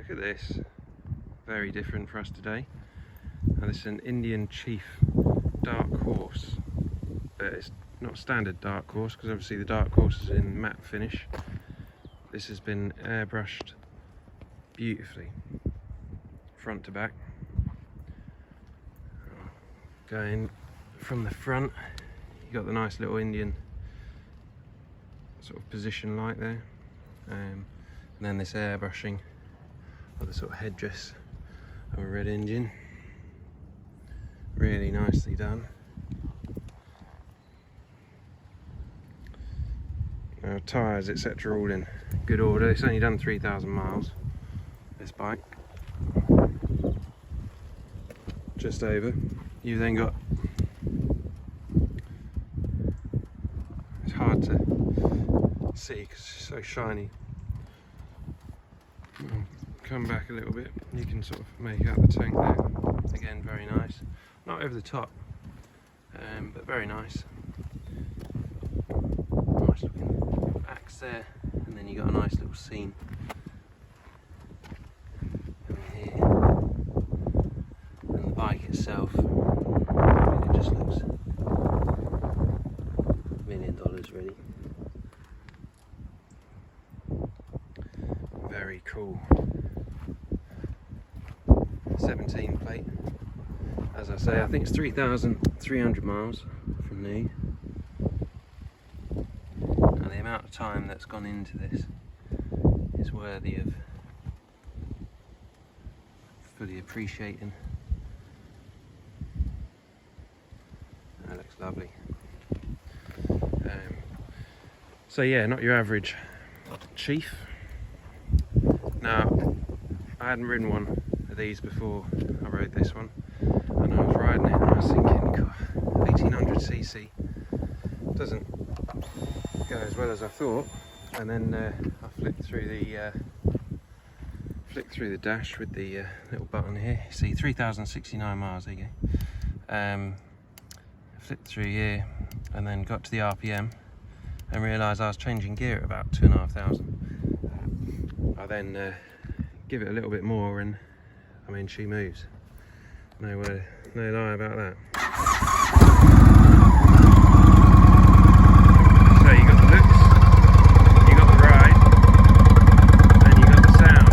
Look at this, very different for us today. Now this is an Indian Chief dark horse, but it's not standard dark horse because obviously the dark horse is in matte finish. This has been airbrushed beautifully, front to back. Going from the front, you got the nice little Indian sort of position light there, and then this airbrushing of the sort of headdress of a red engine. Really nicely done. Now tyres etc. all in good order. It's only done 3,000 miles, this bike, just over. You then got, it's hard to see because it's so shiny. Come back a little bit, you can sort of make out the tank there. Again, very nice. Not over the top, but very nice. Nice looking axe there, and then you got a nice little seam over here. And the bike itself, it just looks $1 million really. Very cool. 17 plate. As I say, I think it's 3,300 miles from new. And the amount of time that's gone into this is worthy of fully appreciating. That looks lovely. So yeah, not your average Chief. Now, I hadn't ridden one of these before I rode this one, and I was riding it and I was thinking, God, 1800cc doesn't go as well as I thought. And then I flicked through the dash with the little button here. You see 3,069 miles, there you go. Flipped through here and then got to the RPM and realised I was changing gear at about 2,500. I then give it a little bit more and I mean, she moves. No lie about that. So you got the looks, you got the ride, and you got the sound.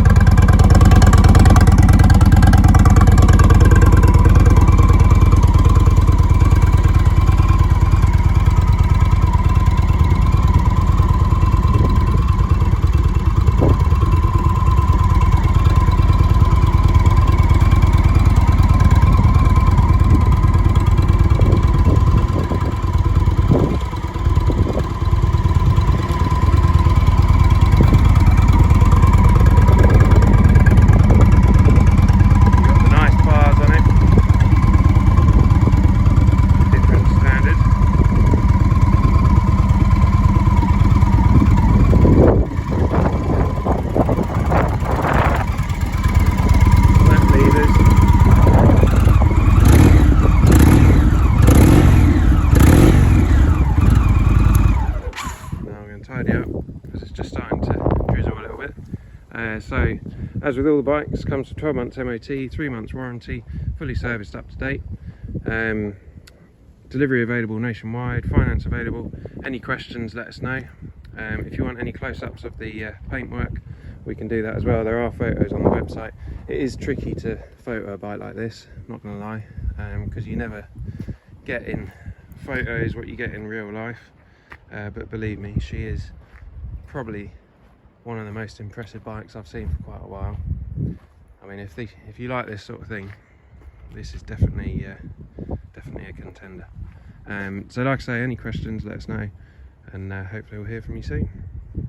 Tidy up because it's just starting to drizzle a little bit. So as with all the bikes, comes with 12 months MOT, 3 months warranty, fully serviced, up to date. Delivery available nationwide, finance available. Any questions, let us know. If you want any close-ups of the paintwork, we can do that as well. There are photos on the website. It is tricky to photo a bike like this, not gonna lie, because you never get in photos what you get in real life. But believe me, she is probably one of the most impressive bikes I've seen for quite a while. I mean, if you like this sort of thing, this is definitely a contender. So like I say, any questions, let us know, and hopefully we'll hear from you soon.